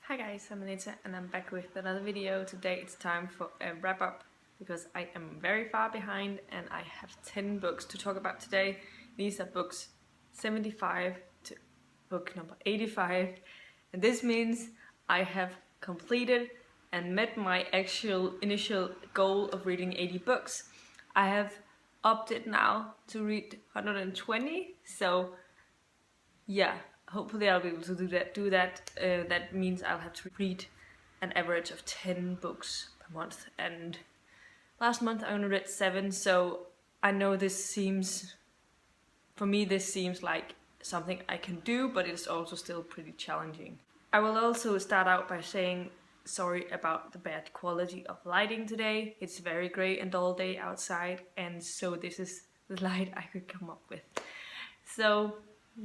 Hi guys, I'm Anita and I'm back with another video. Today it's time for a wrap up because I am very far behind and I have 10 books to talk about today. These are books 75 to book number 85, and this means I have completed and met my actual initial goal of reading 80 books. I have opted now to read 120, so yeah, hopefully I'll be able to do that. That means I'll have to read an average of 10 books per month, and last month I only read 7, so I know this seems like something I can do, but it's also still pretty challenging. I will also start out by saying sorry about the bad quality of lighting today. It's very grey and dull day outside, and so this is the light I could come up with. So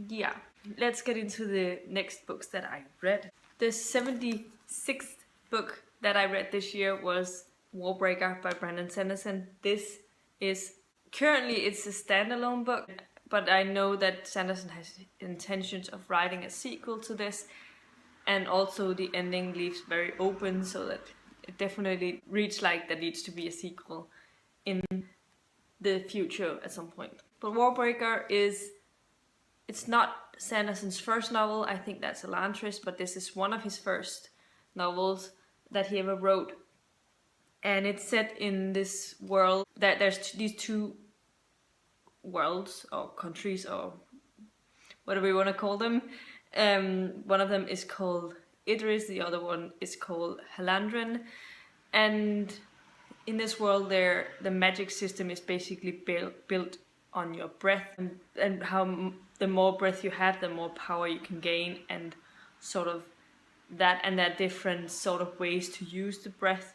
yeah, let's get into the next books that I read. The 76th book that I read this year was Warbreaker by Brandon Sanderson. This is currently it's a standalone book, but I know that Sanderson has intentions of writing a sequel to this, and also the ending leaves very open, so that it definitely reads like there needs to be a sequel in the future at some point. But Warbreaker it's not Sanderson's first novel. I think that's Elantris, but this is one of his first novels that he ever wrote. And it's set in this world that there's these two worlds or countries or whatever you want to call them. One of them is called Idris, the other one is called Halandren. And in this world there, the magic system is basically built on your breath, and how the more breath you have, the more power you can gain, and sort of that, and there are different sort of ways to use the breath,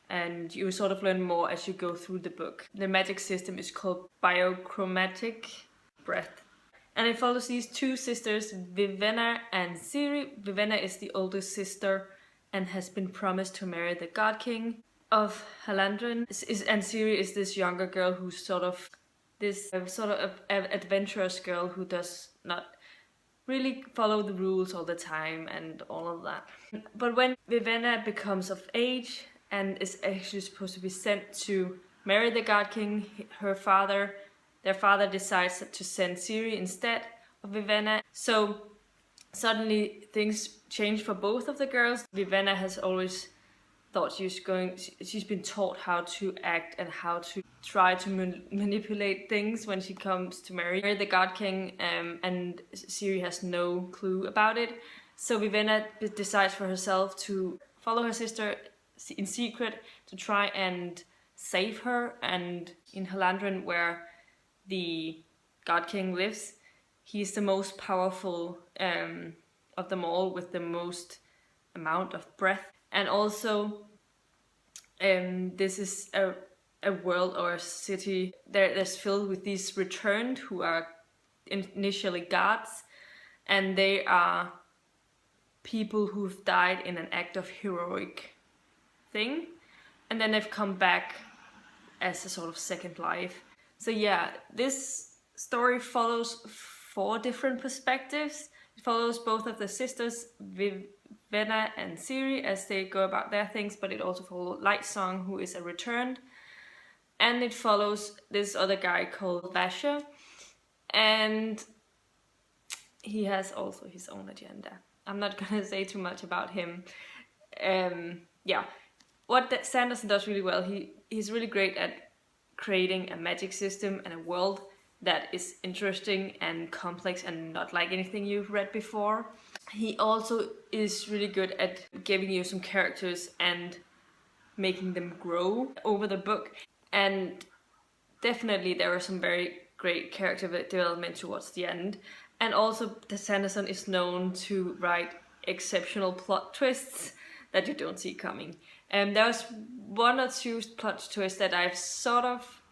and you sort of learn more as you go through the book. The magic system is called biochromatic breath, and it follows these two sisters, Vivenna and Ciri. Vivenna is the oldest sister and has been promised to marry the God King of Halandren, and Ciri is this younger girl who's sort of adventurous girl who does not really follow the rules all the time and all of that. But when Vivenna becomes of age and is actually supposed to be sent to marry the God King, their father decides to send Ciri instead of Vivenna. So suddenly things change for both of the girls. Vivenna has always thought she's been taught how to act and how to try to manipulate things when she comes to marry the God King, and Ciri has no clue about it. So Vivenna decides for herself to follow her sister in secret to try and save her. And in Halandren, where the God King lives, he's the most powerful of them all, with the most amount of breath. And also this is a world or a city that's filled with these returned who are initially gods, and they are people who've died in an act of heroic thing, and then they've come back as a sort of second life. So yeah, this story follows 4 different perspectives. It follows both of the sisters, Vivenna and Ciri, as they go about their things, but it also follows Lightsong, who is a returned, and it follows this other guy called Vasher, and he has also his own agenda. I'm not gonna say too much about him. Yeah, what Sanderson does really well, he's really great at creating a magic system and a world that is interesting and complex and not like anything you've read before. He also is really good at giving you some characters and making them grow over the book. And definitely there are some very great character development towards the end. And also Sanderson is known to write exceptional plot twists that you don't see coming. And there was 1 or 2 plot twists that I've sort of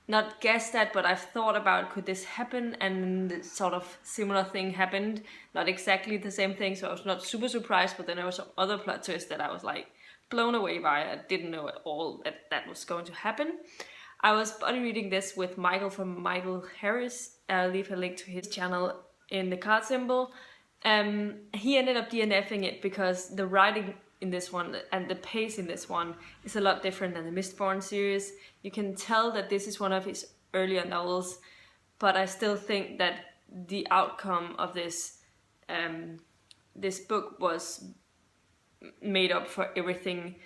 not guessed at, but I've thought about, could this happen? And sort of similar thing happened, not exactly the same thing, so I was not super surprised. But then there were some other plot twists that I was like blown away by. I didn't know at all that was going to happen. I was buddy reading this with Michael from Michael Harris. I'll leave a link to his channel in the card symbol. He ended up DNFing it because the writing in this one and the pace in this one is a lot different than the Mistborn series. You can tell that this is one of his earlier novels, but I still think that the outcome of this this book was made up for everything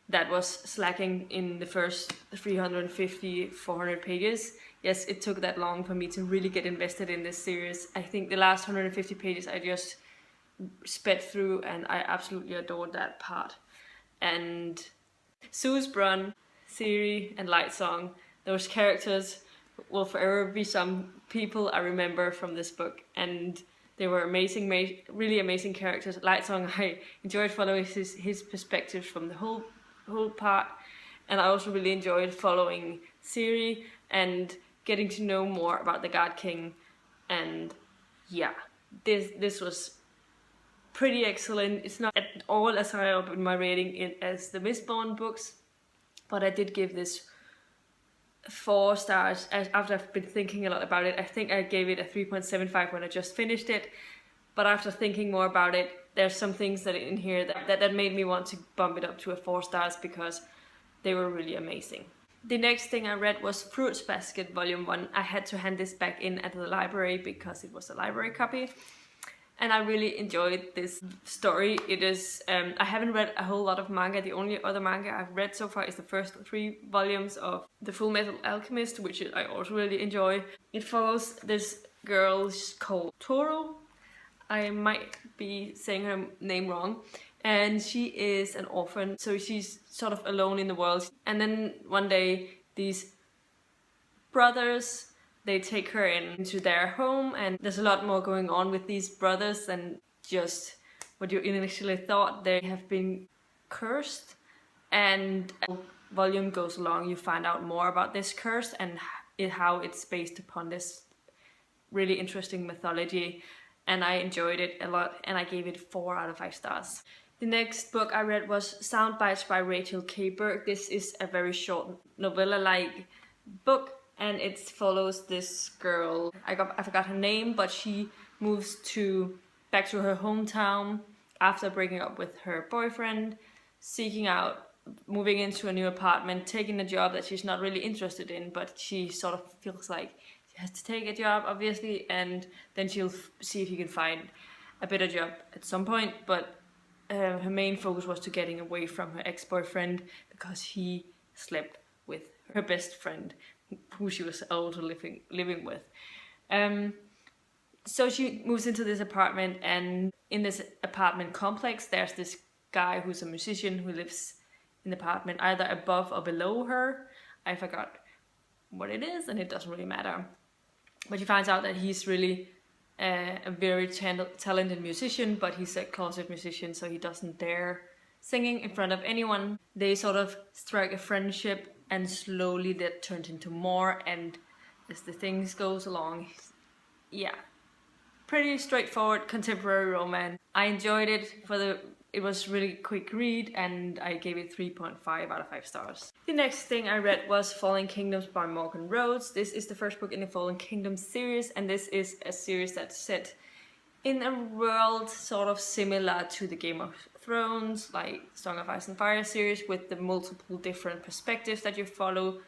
that was slacking in the first 350, 400 pages. Yes, it took that long for me to really get invested in this series. I think the last 150 pages I just sped through, and I absolutely adored that part. And Sue's-Brun, Ciri, and Lightsong, those characters will forever be some people I remember from this book, and they were amazing, really amazing characters. Lightsong, I enjoyed following his perspectives from the whole part, and I also really enjoyed following Ciri and getting to know more about the God King. And yeah, this was pretty excellent. It's not at all as high up in my rating as the Mistborn books, but I did give this 4 stars after I've been thinking a lot about it. I think I gave it a 3.75 when I just finished it, but after thinking more about it, there's some things that in here that made me want to bump it up to a 4 stars because they were really amazing. The next thing I read was Fruits Basket Volume 1. I had to hand this back in at the library because it was a library copy, and I really enjoyed this story. It is, I haven't read a whole lot of manga. The only other manga I've read so far is the first 3 volumes of The Full Metal Alchemist, which I also really enjoy. It follows this girl called Toro. I might be saying her name wrong. And she is an orphan, so she's sort of alone in the world. And then one day, these brothers, they take her into their home, and there's a lot more going on with these brothers than just what you initially thought. They have been cursed, and as the volume goes along, you find out more about this curse and how it's based upon this really interesting mythology. And I enjoyed it a lot, and I gave it 4 out of 5 stars. The next book I read was Sound Bites by Rachel K. Burke. This is a very short novella-like book, and it follows this girl. I forgot her name, but she moves back to her hometown after breaking up with her boyfriend, moving into a new apartment, taking a job that she's not really interested in, but she sort of feels like she has to take a job, obviously, and then she'll see if she can find a better job at some point. But her main focus was to getting away from her ex-boyfriend because he slept with her best friend, who she was also living with. So she moves into this apartment, and in this apartment complex, there's this guy who's a musician who lives in the apartment either above or below her. I forgot what it is, and it doesn't really matter. But she finds out that he's really a very talented musician, but he's a closet musician, so he doesn't dare singing in front of anyone. They sort of strike a friendship, and slowly that turns into more, and as the things goes along, yeah, pretty straightforward contemporary romance. I enjoyed it. It was really quick read, and I gave it 3.5 out of 5 stars. The next thing I read was Fallen Kingdoms by Morgan Rhodes. This is the first book in the Fallen Kingdoms series, and this is a series that's set in a world sort of similar to the Game of Thrones, like Song of Ice and Fire series, with the multiple different perspectives that you follow,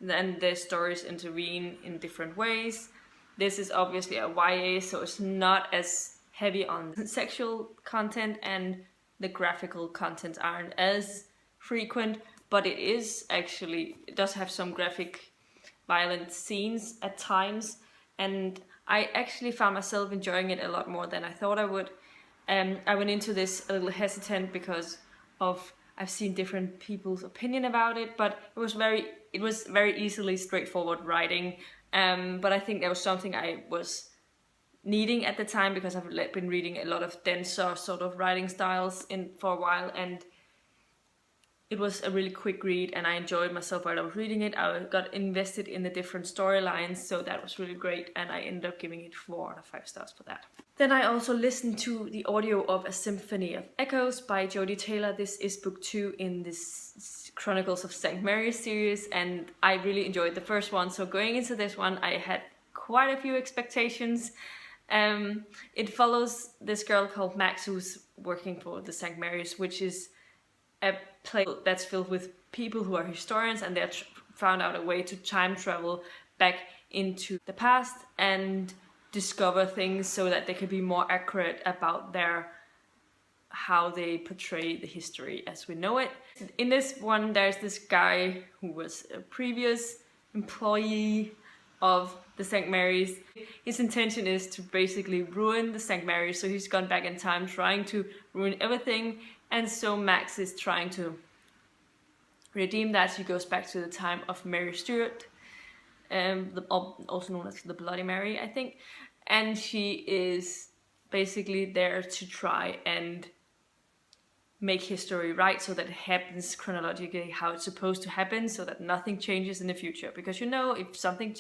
and the stories intervene in different ways. This is obviously a YA, so it's not as heavy on sexual content, and the graphical contents aren't as frequent, but it does have some graphic violent scenes at times, and I actually found myself enjoying it a lot more than I thought I would. I went into this a little hesitant because I've seen different people's opinion about it, but it was very easily straightforward writing. But I think that was something I was needing at the time because I've been reading a lot of denser sort of writing styles for a while, and it was a really quick read, and I enjoyed myself while I was reading it. I got invested in the different storylines, so that was really great, and I ended up giving it 4 out of 5 stars for that. Then I also listened to the audio of A Symphony of Echoes by Jodie Taylor. This is book 2 in this Chronicles of St. Mary series, and I really enjoyed the first one. So going into this one, I had quite a few expectations, It follows this girl called Max who's working for the St. Mary's, which is a place that's filled with people who are historians, and they're found out a way to time travel back into the past and discover things so that they can be more accurate about how they portray the history as we know it. In this one, there's this guy who was a previous employee of the St. Mary's. His intention is to basically ruin the St. Mary's, so he's gone back in time trying to ruin everything, and so Max is trying to redeem that. She goes back to the time of Mary Stuart, also known as the Bloody Mary, I think, and she is basically there to try and make history right so that it happens chronologically how it's supposed to happen, so that nothing changes in the future. Because if something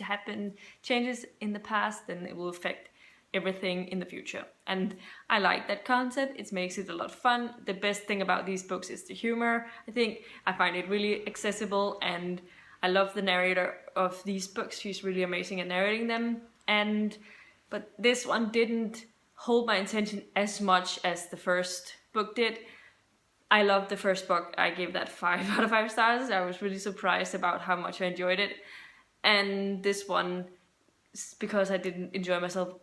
changes in the past, then it will affect everything in the future. And I like that concept. It makes it a lot of fun. The best thing about these books is the humor. I find it really accessible, and I love the narrator of these books. She's really amazing at narrating them. But this one didn't hold my attention as much as the first book did. I loved the first book. I gave that 5 out of 5 stars. I was really surprised about how much I enjoyed it. And this one, because I didn't enjoy myself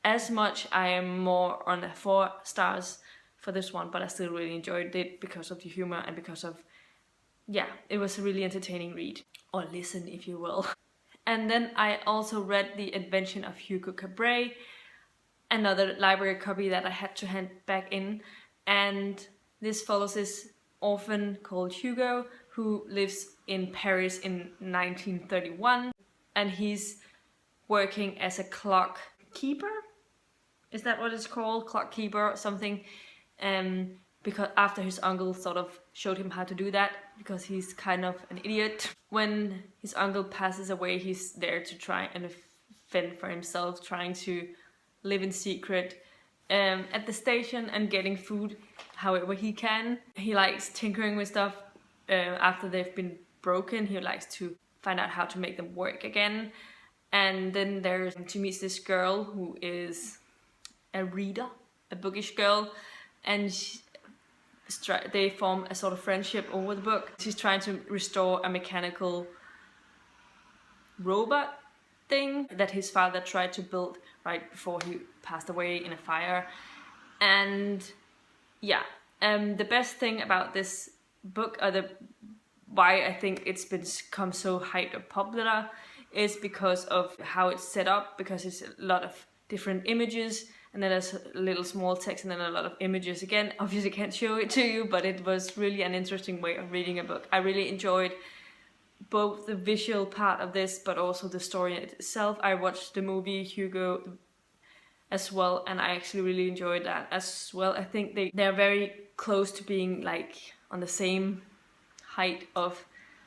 as much, I am more on 4 stars for this one, but I still really enjoyed it because of the humor and because of, it was a really entertaining read, or listen if you will. And then I also read The Invention of Hugo Cabret, another library copy that I had to hand back in, and this follows this orphan called Hugo who lives in Paris in 1931, and he's working as a clock keeper. Is that what it's called? Clock keeper or something. Because after his uncle sort of showed him how to do that, because he's kind of an idiot. When his uncle passes away, he's there to try and fend for himself, trying to live in secret at the station and getting food however he can. He likes tinkering with stuff after they've been broken. He likes to find out how to make them work again. And then he meets this girl who is a reader, a bookish girl, and they form a sort of friendship over the book. She's trying to restore a mechanical robot thing that his father tried to build right before he passed away in a fire. And the best thing about this book, why I think it's become so hyped up popular, is because of how it's set up, because it's a lot of different images, and then there's a little small text and then a lot of images again. Obviously can't show it to you, but it was really an interesting way of reading a book. I really enjoyed both the visual part of this, but also the story itself. I watched the movie Hugo as well, and I actually really enjoyed that as well. I think they're very close to being like on the same height of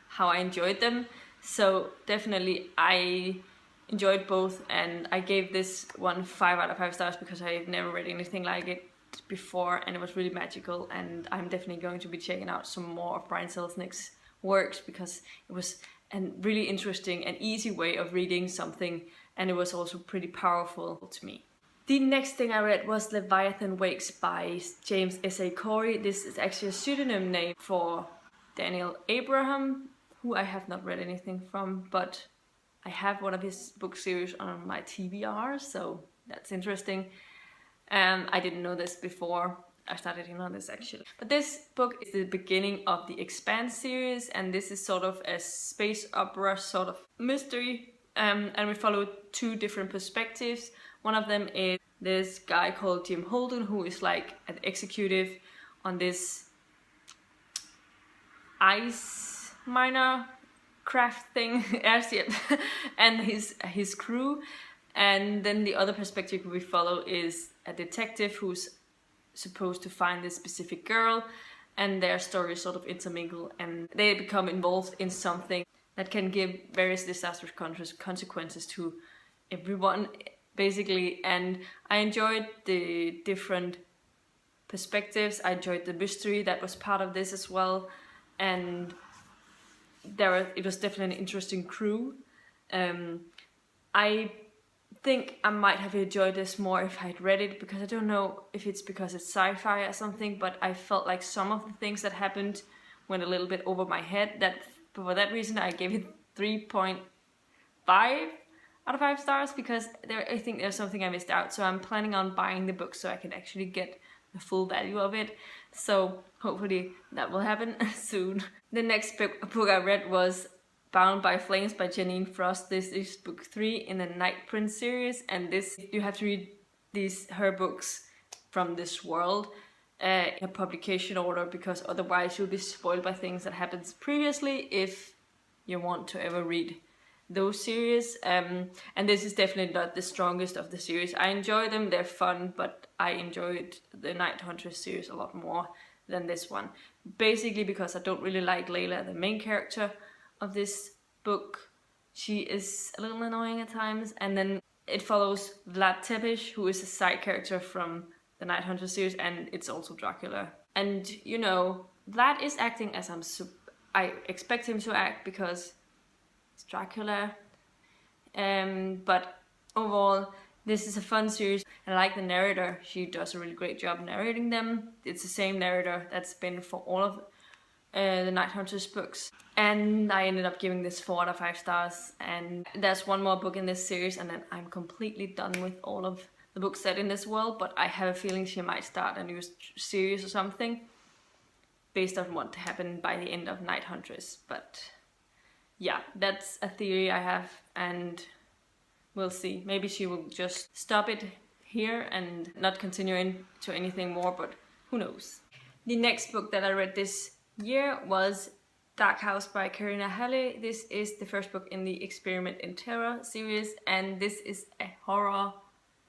how I enjoyed them. So definitely I enjoyed both, and I gave this one 5 out of 5 stars because I've never read anything like it before, and it was really magical. And I'm definitely going to be checking out some more of Brian Selznick's works, because it was a really interesting and easy way of reading something, and it was also pretty powerful to me. The next thing I read was Leviathan Wakes by James S.A. Corey. This is actually a pseudonym name for Daniel Abraham, who I have not read anything from, but I have one of his book series on my TBR, so that's interesting. I didn't know this before I started in on this actually. But this book is the beginning of the Expanse series, and this is sort of a space opera sort of mystery, and we follow 2 different perspectives. One of them is this guy called Jim Holden, who is like an executive on this ice miner craft thing, airship, and his crew. And then the other perspective we follow is a detective who's supposed to find this specific girl, and their stories sort of intermingle, and they become involved in something that can give various disastrous consequences to everyone, basically. And I enjoyed the different perspectives. I enjoyed the mystery that was part of this as well, and it was definitely an interesting crew. I think I might have enjoyed this more if I'd read it, because I don't know if it's because it's sci-fi or something, but I felt like some of the things that happened went a little bit over my head. That for that reason I gave it 3.5 out of 5 stars, because I think there's something I missed out. So I'm planning on buying the book so I can actually get the full value of it. So hopefully that will happen soon. The next book I read was Bound by Flames by Janine Frost. This is book 3 in the Night Prince series, and this, you have to read her books from this world in a publication order, because otherwise you'll be spoiled by things that happened previously if you want to ever read those series. And this is definitely not the strongest of the series. I enjoy them, they're fun, but I enjoyed the Night Huntress series a lot more than this one. Basically because I don't really like Layla, the main character of this book. She is a little annoying at times, and then it follows Vlad Tepes, who is a side character from the Night Huntress series, and it's also Dracula. And you know, Vlad is acting as I expect him to act, because it's Dracula. But overall, this is a fun series. I like the narrator. She does a really great job narrating them. It's the same narrator that's been for all of the Night Hunters books. And I ended up giving this 4 out of 5 stars. And there's one more book in this series, and then I'm completely done with all of the books set in this world. But I have a feeling she might start a new series or something based on what happened by the end of Night Huntress. But yeah, that's a theory I have, and we'll see. Maybe she will just stop it here and not continue into anything more, but who knows. The next book that I read this year was Dark House by Karina Halle. This is the first book in the Experiment in Terror series, and this is a horror,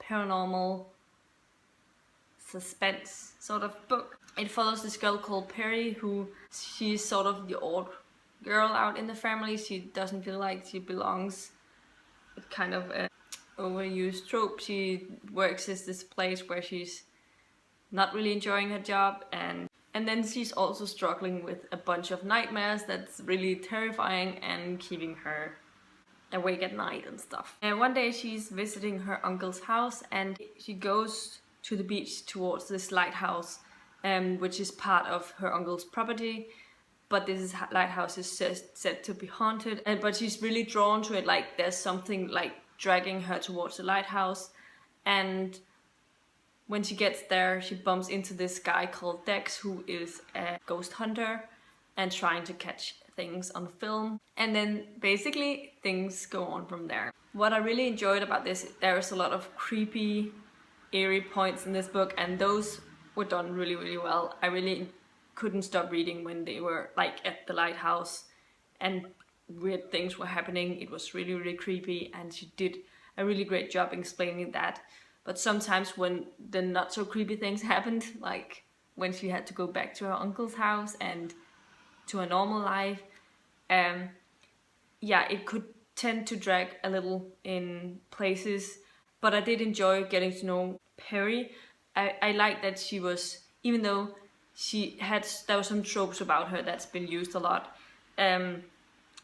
paranormal, suspense sort of book. It follows this girl called Perry, who she's sort of the odd girl out in the family. She doesn't feel like she belongs. It's kind of an overused trope. She works at this place where she's not really enjoying her job, and then she's also struggling with a bunch of nightmares that's really terrifying and keeping her awake at night and stuff. And one day she's visiting her uncle's house, and she goes to the beach towards this lighthouse, which is part of her uncle's property. But this lighthouse is said to be haunted, but she's really drawn to it. Like there's something like dragging her towards the lighthouse, and when she gets there, she bumps into this guy called Dex, who is a ghost hunter and trying to catch things on film. And then basically things go on from there. What I really enjoyed about this, there's a lot of creepy, eerie points in this book, and those were done really, really well. I really couldn't stop reading when they were like at the lighthouse and weird things were happening. It was really, really creepy, and she did a really great job explaining that. But sometimes when the not so creepy things happened, like when she had to go back to her uncle's house and to a normal life, yeah, it could tend to drag a little in places. But I did enjoy getting to know Perry. I like that she was, even though there were some tropes about her that's been used a lot.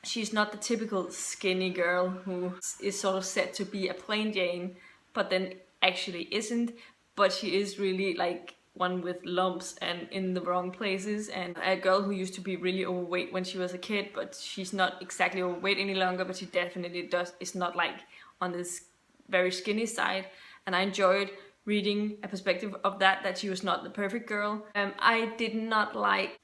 She's not the typical skinny girl who is sort of said to be a plain Jane, but then actually isn't. But she is really like one with lumps and in the wrong places, and a girl who used to be really overweight when she was a kid, but she's not exactly overweight any longer, but she definitely is not like on this very skinny side. And I enjoyed reading a perspective of that she was not the perfect girl. I did not like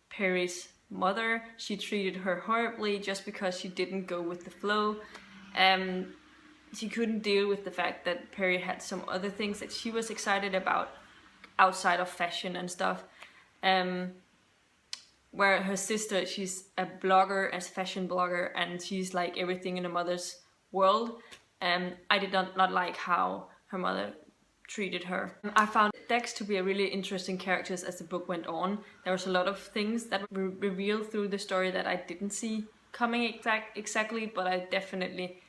Perry's mother. She treated her horribly just because she didn't go with the flow. She couldn't deal with the fact that Perry had some other things that she was excited about outside of fashion and stuff. Where her sister, she's a blogger, a fashion blogger, and she's like everything in her mother's world. I did not like how her mother treated her. I found Dex to be a really interesting character as the book went on. There was a lot of things that were revealed through the story that I didn't see coming exactly, but I definitely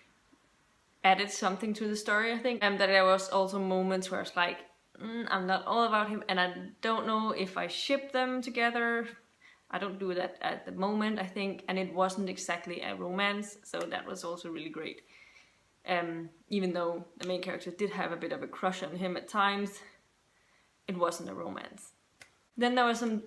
added something to the story, I think. That there was also moments where it's like, I'm not all about him, and I don't know if I ship them together. I don't do that at the moment, I think, and it wasn't exactly a romance, so that was also really great. Even though the main character did have a bit of a crush on him at times, it wasn't a romance. Then there were some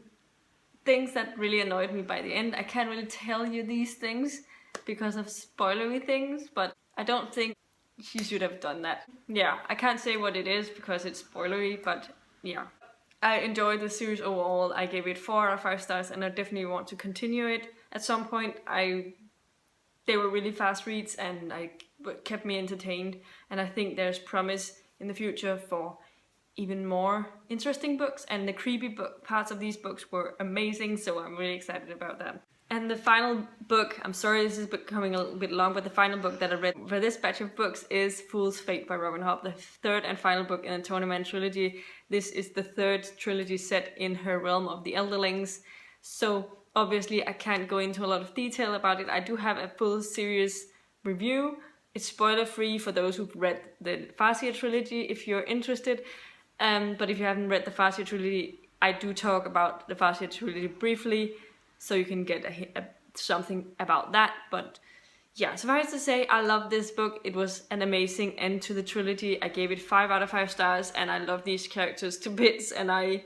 things that really annoyed me by the end. I can't really tell you these things because of spoilery things, but I don't think she should have done that. Yeah, I can't say what it is because it's spoilery, but yeah. I enjoyed the series overall. I gave it 4 out of 5 stars and I definitely want to continue it. At some point, they were really fast reads and kept me entertained, and I think there's promise in the future for even more interesting books, and the creepy parts of these books were amazing, so I'm really excited about that. And the final book, I'm sorry this is becoming a little bit long, but the final book that I read for this batch of books is Fool's Fate by Robin Hobb, the 3rd and final book in the Toni Mann trilogy. This is the 3rd trilogy set in her realm of the Elderlings, so obviously I can't go into a lot of detail about it. I do have a full series review. It's spoiler free for those who've read the Farseer trilogy if you're interested, but if you haven't read the Farseer trilogy, I do talk about the Farseer trilogy briefly, so you can get something about that. But yeah, suffice to say, I love this book. It was an amazing end to the trilogy. I gave it 5 out of 5 stars, and I love these characters to bits, and I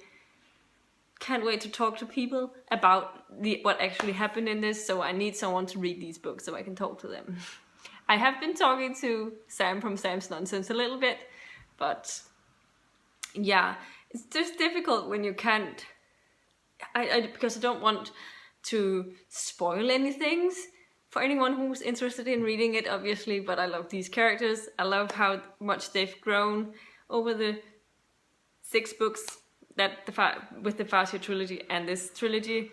can't wait to talk to people about what actually happened in this, so I need someone to read these books so I can talk to them. I have been talking to Sam from Sam's Nonsense a little bit, but yeah, it's just difficult when you can't, because I don't want to spoil anything for anyone who's interested in reading it, obviously, but I love these characters. I love how much they've grown over the 6 books with the Farseer trilogy and this trilogy.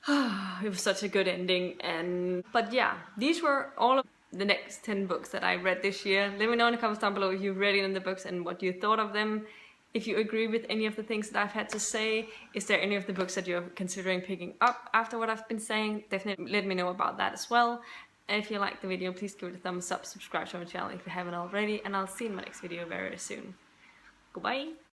It was such a good ending. But yeah, these were all of the next 10 books that I read this year. Let me know in the comments down below if you've read any of the books and what you thought of them. If you agree with any of the things that I've had to say, is there any of the books that you're considering picking up after what I've been saying? Definitely let me know about that as well. And if you liked the video, please give it a thumbs up, subscribe to my channel if you haven't already, and I'll see you in my next video very soon. Goodbye!